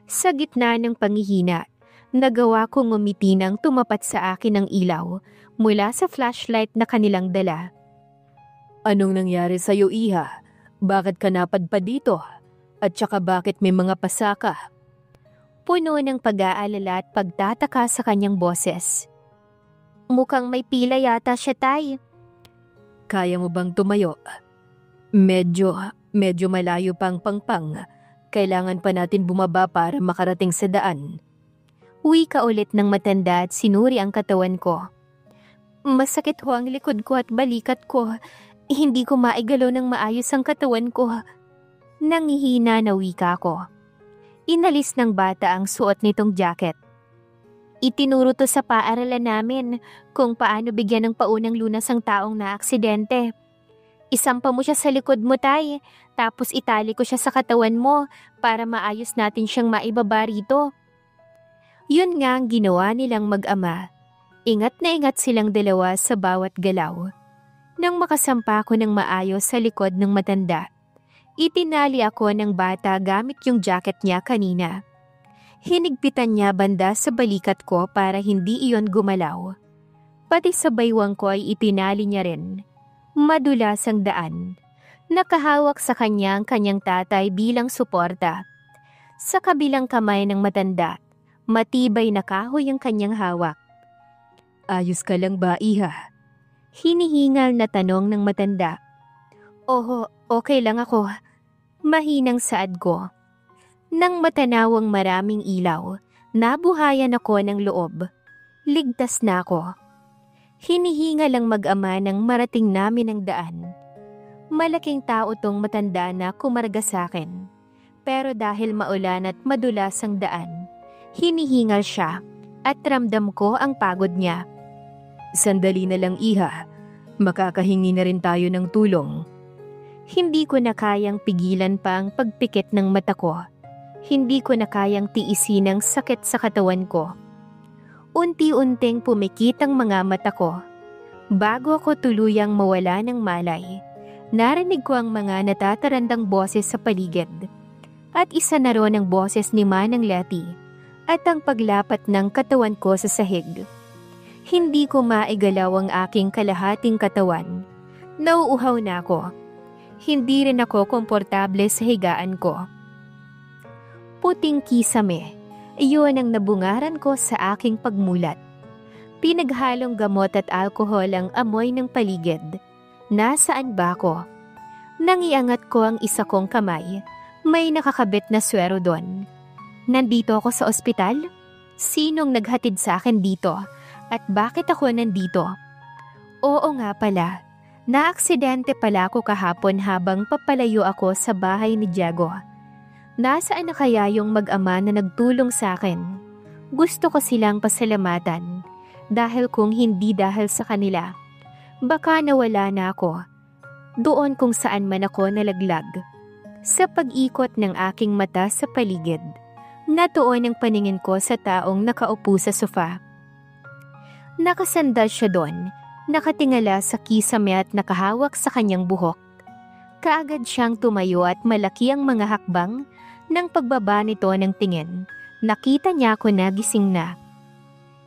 Sa gitna ng panghihina, nagawa kong ngumiti nang tumapat sa akin ang ilaw mula sa flashlight na kanilang dala. Anong nangyari sa'yo, Iha? Bakit ka napadpad dito? At saka bakit may mga pasaka? Puno ng pag-aalala at pagtataka sa kanyang boses. Mukhang may pila yata siya, Tay. Kaya mo bang tumayo? Medyo malayo pang pangpang. Kailangan pa natin bumaba para makarating sa daan. Wika ulit ng matanda at sinuri ang katawan ko. Masakit ho ang likod ko at balikat ko. Hindi ko maigalaw ng maayos ang katawan ko. Nangihina na wika ko. Inalis ng bata ang suot nitong jacket. Itinuro to sa paaralan namin kung paano bigyan ng paunang lunas ang taong naaksidente. Isampa mo siya sa likod mo, Tay, tapos itali ko siya sa katawan mo para maayos natin siyang maibaba rito. Yun nga ang ginawa nilang mag-ama. Ingat na ingat silang dalawa sa bawat galaw. Nang makasampa ko ng maayos sa likod ng matanda, itinali ako ng bata gamit yung jacket niya kanina. Hinigpitan niya banda sa balikat ko para hindi iyon gumalaw. Pati sa baywang ko ay itinali niya rin. Madulas ang daan. Nakahawak sa kanya ang kanyang tatay bilang suporta. Sa kabilang kamay ng matanda, matibay na kahoy ang kanyang hawak. Ayos ka lang ba, Iha? Hinihingal na tanong ng matanda. Oho, okay lang ako. Mahinang saad ko. Nang matanawang maraming ilaw, nabuhayan ako ng loob. Ligtas na ako. Hinihingal ang mag-ama nang marating namin ang daan. Malaking tao tong matanda na kumarga sa akin. Pero dahil maulan at madulas ang daan, hinihingal siya at ramdam ko ang pagod niya. Sandali na lang, Iha. Makakahingi na rin tayo ng tulong. Hindi ko na kayang pigilan pa ang pagpikit ng mata ko. Hindi ko na kayang tiisin ang sakit sa katawan ko. Unti-unting pumikit ang mga mata ko. Bago ako tuluyang mawala ng malay, narinig ko ang mga natatarandang boses sa paligid. At isa na ron ang boses ni Manang Leti at ang paglapat ng katawan ko sa sahig. Hindi ko maigalaw ang aking kalahating katawan. Nauuhaw na ako. Hindi rin ako komportable sa higaan ko. Puting kisame, iyon ang nabungaran ko sa aking pagmulat. Pinaghalong gamot at alkohol ang amoy ng paligid. Nasaan ba ako? Nang iangat ko ang isa kong kamay, may nakakabit na swero doon. Nandito ako sa ospital? Sinong naghatid sa akin dito? At bakit ako nandito? Oo nga pala, naaksidente pala ako kahapon habang papalayo ako sa bahay ni Diego. Nasaan na kaya yung mag-ama na nagtulong sa akin? Gusto ko silang pasalamatan dahil kung hindi dahil sa kanila, baka nawala na ako. Doon kung saan man ako nalaglag. Sa pag-ikot ng aking mata sa paligid, natuon ang paningin ko sa taong nakaupo sa sofa. Nakasandal siya doon, nakatingala sa kisame at nakahawak sa kanyang buhok. Kaagad siyang tumayo at malaki ang mga hakbang. Nang pagbaba nito ng tingin, nakita niya ako na gising na.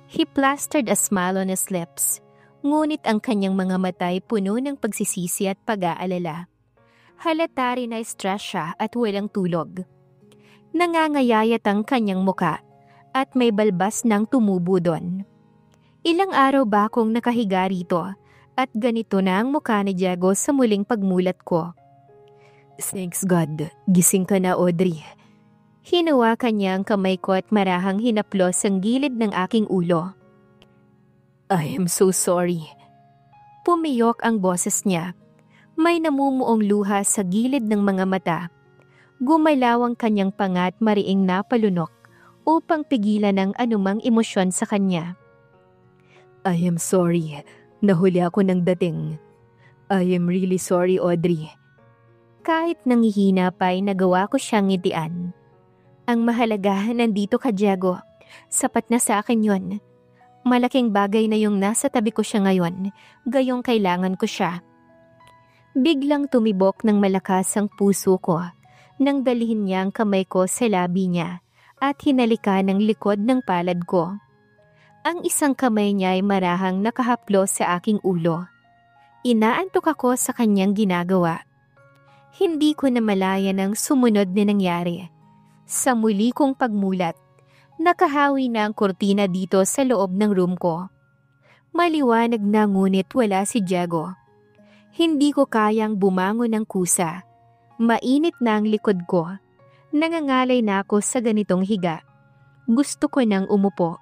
He plastered a smile on his lips, ngunit ang kanyang mga mata ay puno ng pagsisisi at pag-aalala. Halata rin na stress siya at walang tulog. Nangangayayat ang kanyang muka at may balbas ng tumubo doon. Ilang araw ba akong nakahiga rito at ganito na ang mukha ni Diego sa muling pagmulat ko. Thanks God, gising ka na, Audrey. Hinawakan niya ang kamay ko at marahang hinaplos ang gilid ng aking ulo. I am so sorry. Pumiyok ang boses niya. May namumuong luha sa gilid ng mga mata. Gumalaw ang kanyang panga at mariing napalunok upang pigilan ang anumang emosyon sa kanya. I am sorry. Nahuli ako ng dating. I am really sorry, Audrey. Kahit nangihina pa ay nagawa ko siyang ngitian. Ang mahalaga, nandito ka, Diego. Sapat na sa akin yon. Malaking bagay na yung nasa tabi ko siya ngayon, gayong kailangan ko siya. Biglang tumibok ng malakas ang puso ko nang dalhin niya ang kamay ko sa labi niya at hinalika ng likod ng palad ko. Ang isang kamay niya ay marahang nakahaplo sa aking ulo. Inaantok ako sa kanyang ginagawa. Hindi ko namalayan ang sumunod na nangyari. Sa muli kong pagmulat, nakahawi na ang kurtina dito sa loob ng room ko. Maliwanag na ngunit wala si Diego. Hindi ko kayang bumangon ng kusa. Mainit na ang likod ko. Nangangalay na ako sa ganitong higa. Gusto ko nang umupo.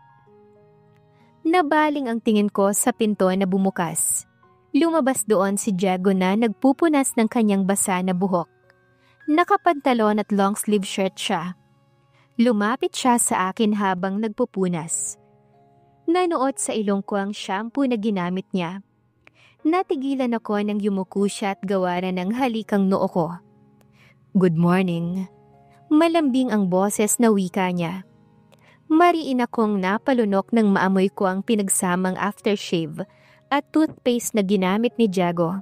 Nabaling ang tingin ko sa pinto na bumukas. Lumabas doon si Diego na nagpupunas ng kanyang basa na buhok. Nakapantalon at long sleeve shirt siya. Lumapit siya sa akin habang nagpupunas. Nanuot sa ilong ko ang shampoo na ginamit niya. Natigilan ako nang yumuko siya at gawaran ng halikang noo ko. "Good morning." Malambing ang boses na wika niya. Mariin akong napalunok nang maamoy ko ang pinagsamang aftershave at toothpaste na ginamit ni Diego.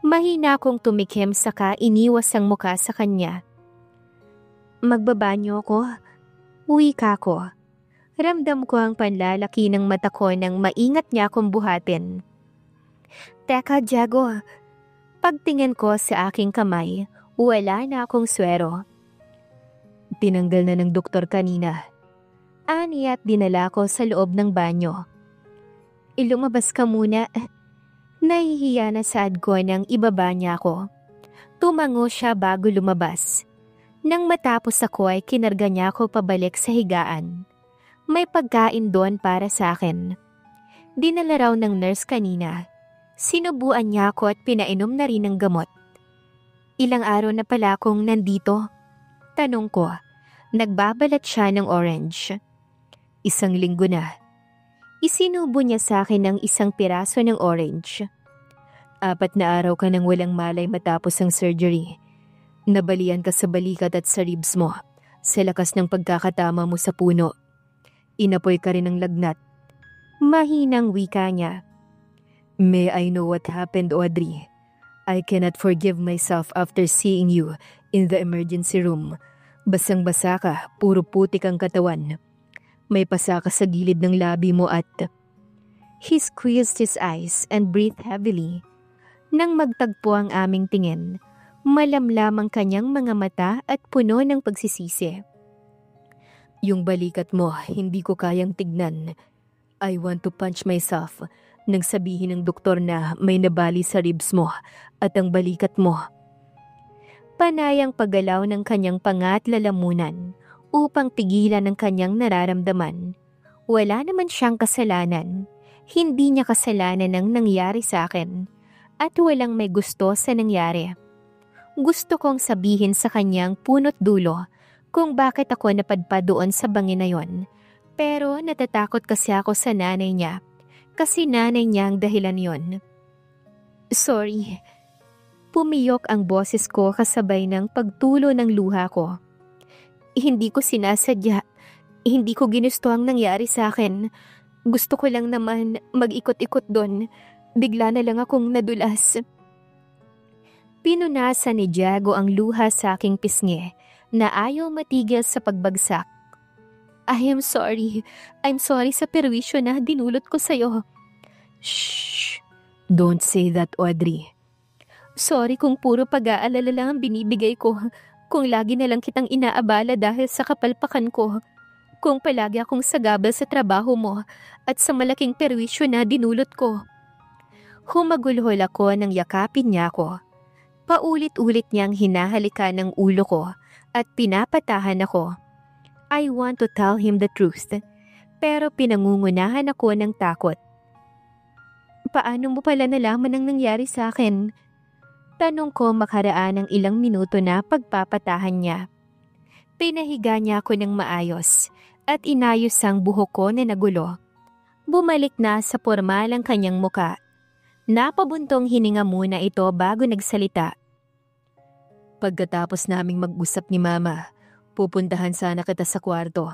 Mahina akong tumikim saka iniwas ang muka sa kanya. "Magbabanyo ko?" Wika ko. Ramdam ko ang panlalaki ng mata ko nang maingat niya akong buhatin. "Teka, Diego." Pagtingin ko sa aking kamay, wala na akong swero. "Tinanggal na ng doktor kanina." Ani at dinala ko sa loob ng banyo. "Lumabas ka muna." Nahihiya na saad ko nang ibaba niya ako. Tumango siya bago lumabas. Nang matapos ako ay kinarga niya ako pabalik sa higaan. May pagkain doon para sa akin. Dinala raw ng nurse kanina. Sinubuan niya ako at pinainom na rin ng gamot. "Ilang araw na pala akong nandito?" Tanong ko. Nagbabalat siya ng orange. "1 linggo na." Isinubo niya sa akin ng isang piraso ng orange. 4 na araw ka nang walang malay matapos ang surgery. Nabalian ka sa balikat at sa ribs mo, sa lakas ng pagkakatama mo sa puno. Inapoy ka rin ng lagnat. Mahinang wika niya. "May I know what happened, Audrey? I cannot forgive myself after seeing you in the emergency room. Basang-basa ka, puro putik ang katawan. May pasa ka sa gilid ng labi mo at..." He squeezed his eyes and breathed heavily. Nang magtagpo ang aming tingin, malamlam ang kanyang mga mata at puno ng pagsisisi. "Yung balikat mo, hindi ko kayang tignan. I want to punch myself nang sabihin ng doktor na may nabali sa ribs mo at ang balikat mo." Panayang paggalaw ng kanyang panga at lalamunan upang pigilan ang kanyang nararamdaman. Wala naman siyang kasalanan. Hindi niya kasalanan ang nangyari sa akin. At walang may gusto sa nangyari. Gusto kong sabihin sa kanyang punot dulo kung bakit ako napadpad doon sa bangin na yon. Pero natatakot kasi ako sa nanay niya. Kasi nanay niya ang dahilan yon. "Sorry." Pumiyok ang boses ko kasabay ng pagtulo ng luha ko. "Hindi ko sinasadya. Hindi ko ginusto ang nangyari sa akin. Gusto ko lang naman mag-ikot-ikot doon. Bigla na lang akong nadulas." Pinunasan ni Diego ang luha sa aking pisngi na ayaw matigil sa pagbagsak. "I am sorry. I'm sorry sa perwisyo na dinulot ko sa'yo." "Shh! Don't say that, Audrey." "Sorry kung puro pag-aalala lang ang binibigay ko. Kung lagi na lang kitang inaabala dahil sa kapalpakan ko. Kung palagi akong sagabal sa trabaho mo at sa malaking perwisyo na dinulot ko." Humagulhol ako nang yakapin niya ako. Paulit-ulit niyang hinahalikan ng ulo ko at pinapatahan ako. I want to tell him the truth, pero pinangungunahan ako ng takot. "Paano mo pala nalaman ang nangyari sa akin?" Tanong ko makaraan ng ilang minuto na pagpapatahan niya. Pinahiga niya ako ng maayos at inayos ang buhok ko na nagulo. Bumalik na sa pormal ang kanyang muka. Napabuntong hininga muna ito bago nagsalita. "Pagkatapos naming mag-usap ni Mama, pupuntahan sana kita sa kwarto.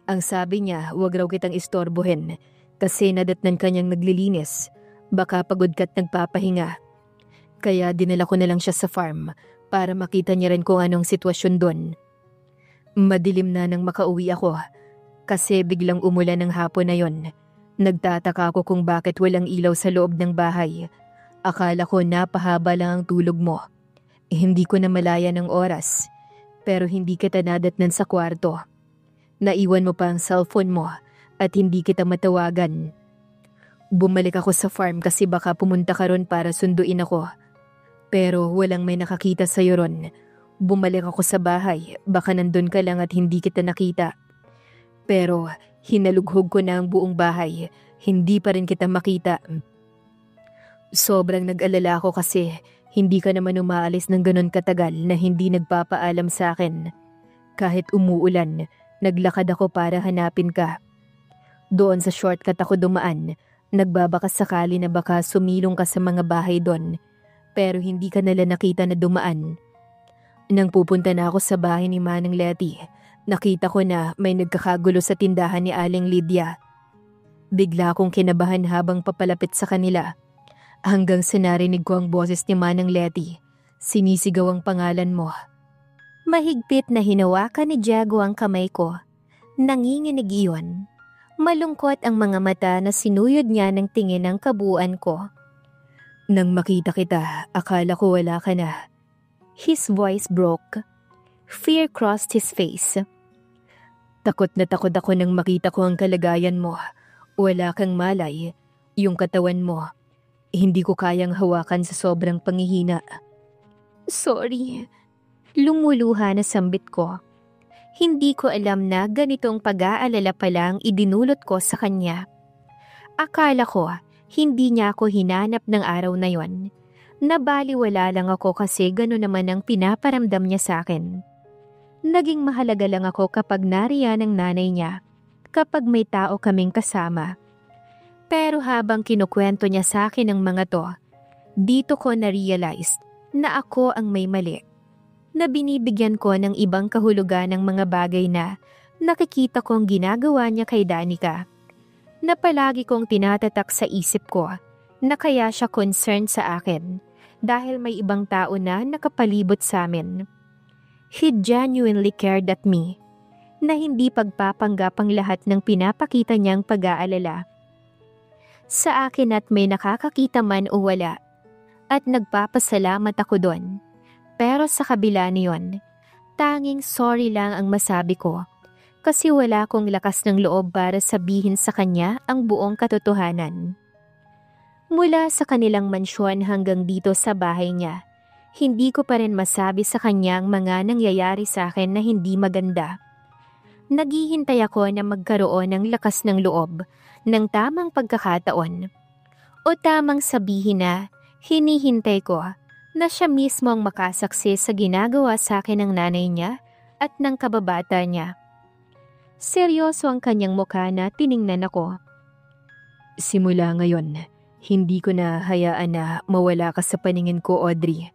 Ang sabi niya, huwag raw kitang istorbohin kasi nadatnan kanyang naglilinis. Baka pagod ka't nagpapahinga. Kaya dinala ko na lang siya sa farm para makita niya rin kung anong sitwasyon doon." Madilim na nang makauwi ako kasi biglang umulan ng hapon na yon. Nagtataka ako kung bakit walang ilaw sa loob ng bahay. Akala ko napahaba lang ang tulog mo. Hindi ko na malaya ng oras, pero hindi kita nadatnan sa kwarto. Naiwan mo pa ang cellphone mo at hindi kita matawagan. Bumalik ako sa farm kasi baka pumunta ka ron para sunduin ako. Pero walang may nakakita sa'yo ron. Bumalik ako sa bahay, baka nandun ka lang at hindi kita nakita. Pero hinalughog ko na ang buong bahay, hindi pa rin kita makita. Sobrang nag-alala ako kasi hindi ka naman umaalis ng ganun katagal na hindi nagpapaalam sa akin. Kahit umuulan, naglakad ako para hanapin ka. Doon sa shortcut ako dumaan, nagbabaka sakali na baka sumilong ka sa mga bahay doon, pero hindi ka nila nakita na dumaan. Nang pupunta na ako sa bahay ni Manang Letty, nakita ko na may nagkakagulo sa tindahan ni Aling Lydia. Bigla akong kinabahan habang papalapit sa kanila. Hanggang sinarinig ko ang boses ni Manang Letty. Sinisigaw ang pangalan mo. Mahigpit na hinawakan ni Diego ang kamay ko. Nanginginig iyon. Malungkot ang mga mata na sinuyod niya ng tingin ng kabuuan ko. Nang makita kita, akala ko wala ka na. His voice broke. Fear crossed his face. Takot na takot ako nang makita ko ang kalagayan mo. Wala kang malay. Yung katawan mo. Hindi ko kayang hawakan sa sobrang panghihina. Sorry. Lumuluha na sambit ko. Hindi ko alam na ganitong pag-aalala pa lang idinulot ko sa kanya. Akala ko hindi niya ako hinanap ng araw na yon. Nabaliwala lang ako kasi gano'n naman ang pinaparamdam niya sa akin. Naging mahalaga lang ako kapag nariyan ang nanay niya, kapag may tao kaming kasama. Pero habang kinukwento niya sa akin ang mga to, dito ko na-realize na ako ang may mali. Na binibigyan ko ng ibang kahulugan ng mga bagay na nakikita kong ginagawa niya kay Danica. Na palagi kong tinatatak sa isip ko na kaya siya concerned sa akin dahil may ibang tao na nakapalibot sa amin. He genuinely cared at me, na hindi pagpapanggap ang lahat ng pinapakita niyang pag-aalala sa akin at may nakakakita man o wala, at nagpapasalamat ako doon. Pero sa kabila niyon, tanging sorry lang ang masabi ko kasi wala akong lakas ng loob para sabihin sa kanya ang buong katotohanan. Mula sa kanilang mansyon hanggang dito sa bahay niya, hindi ko pa rin masabi sa kanya ang mga nangyayari sa akin na hindi maganda. Naghihintay ako na magkaroon ng lakas ng loob ng tamang pagkakataon o tamang sabihin na hinihintay ko na siya mismo ang makasaksi sa ginagawa sa akin ng nanay niya at ng kababata niya. Seryoso ang kanyang mukha na tiningnan ako. Simula ngayon, hindi ko na hayaan na mawala ka sa paningin ko, Audrey.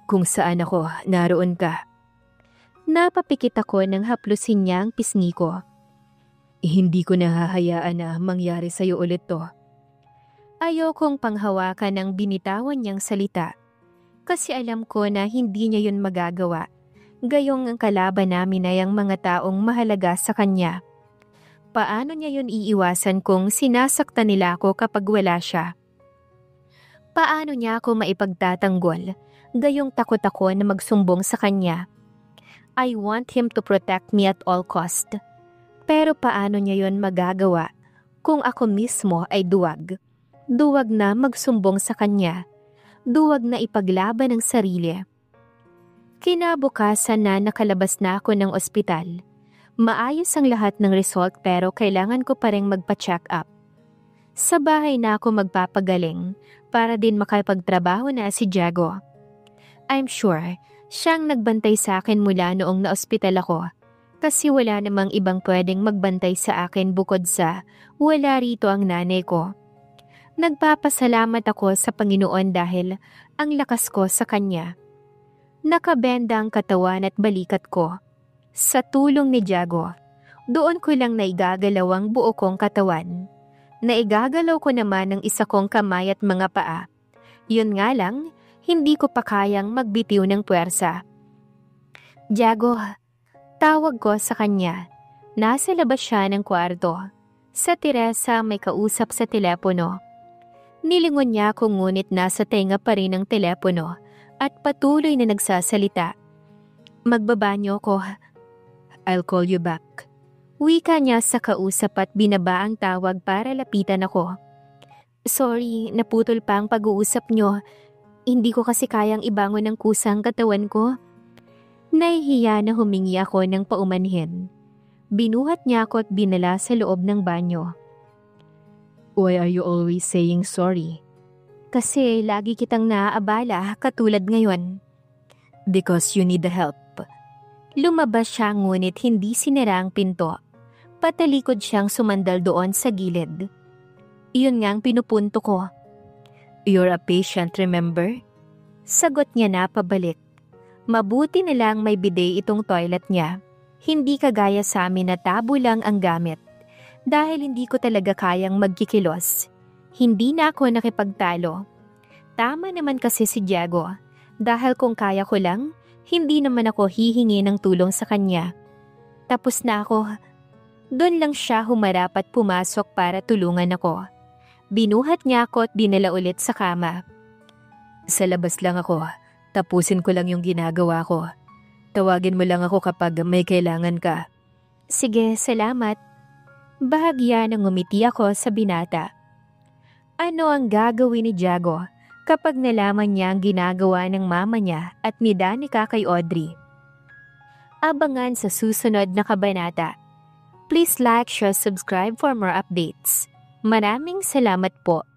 Kung saan ako, naroon ka. Napapikit ako nang haplusin niya ang pisngi ko. Hindi ko na hahayaan na mangyari sa'yo ulit to. Ayokong panghawakan ng binitawan niyang salita. Kasi alam ko na hindi niya yun magagawa. Gayong ang kalaban namin ay ang mga taong mahalaga sa kanya. Paano niya yun iiwasan kung sinasaktan nila ako kapag wala siya? Paano niya ako maipagtatanggol? Gayong takot ako na magsumbong sa kanya. I want him to protect me at all cost. Pero paano niya yun magagawa kung ako mismo ay duwag? Duwag na magsumbong sa kanya. Duwag na ipaglaban ang sarili. Kinabukasan na nakalabas na ako ng ospital. Maayos ang lahat ng result pero kailangan ko pa rin magpa-check up. Sa bahay na ako magpapagaling para din makapagtrabaho na si Diego. I'm sure siyang nagbantay sa akin mula noong na-ospital ako kasi wala namang ibang pwedeng magbantay sa akin bukod sa wala rito ang nanay ko. Nagpapasalamat ako sa Panginoon dahil ang lakas ko sa Kanya. Nakabenda ang katawan at balikat ko. Sa tulong ni Diego, doon ko lang naigagalaw ang buo kong katawan. Naigagalaw ko naman ang isa kong kamay at mga paa. Yun nga lang, hindi ko pa kayang magbitiw ng puwersa. Diego, Tawag ko sa kanya. Nasa labas siya ng kwarto. Sa Teresa may kausap sa telepono. Nilingon niya ako ngunit nasa tenga pa rin ang telepono at patuloy na nagsasalita. Magbabanyo ko. I'll call you back. Wika niya sa kausap at binaba ang tawag para lapitan ako. Sorry, naputol pa ang pag-uusap niyo. Hindi ko kasi kayang ibangon ng kusang katawan ko. Nahihiya na humingi ako ng paumanhin. Binuhat niya ako at binala sa loob ng banyo. Why are you always saying sorry? Kasi lagi kitang naaabala katulad ngayon. Because you need the help. Lumabas siya ngunit hindi sinara ang pinto. Patalikod siyang sumandal doon sa gilid. Iyon nga ang pinupunto ko. You're a patient, remember? Sagot niya na pabalik. Mabuti na lang may bidet itong toilet niya. Hindi kagaya sa amin na tabo lang ang gamit. Dahil hindi ko talaga kayang magkikilos. Hindi na ako nakipagtalo. Tama naman kasi si Diego. Dahil kung kaya ko lang, hindi naman ako hihingi ng tulong sa kanya. Tapos na ako. Doon lang siya humarap at pumasok para tulungan ako. Binuhat niya ako at dinala ulit sa kama. Sa labas lang ako. Tapusin ko lang yung ginagawa ko. Tawagin mo lang ako kapag may kailangan ka. Sige, salamat. Bahagya nang ngumiti ako sa binata. Ano ang gagawin ni Diego kapag nalaman niya ang ginagawa ng mama niya at ni Danica kay Audrey? Abangan sa susunod na kabanata. Please like, share, subscribe for more updates. Maraming salamat po.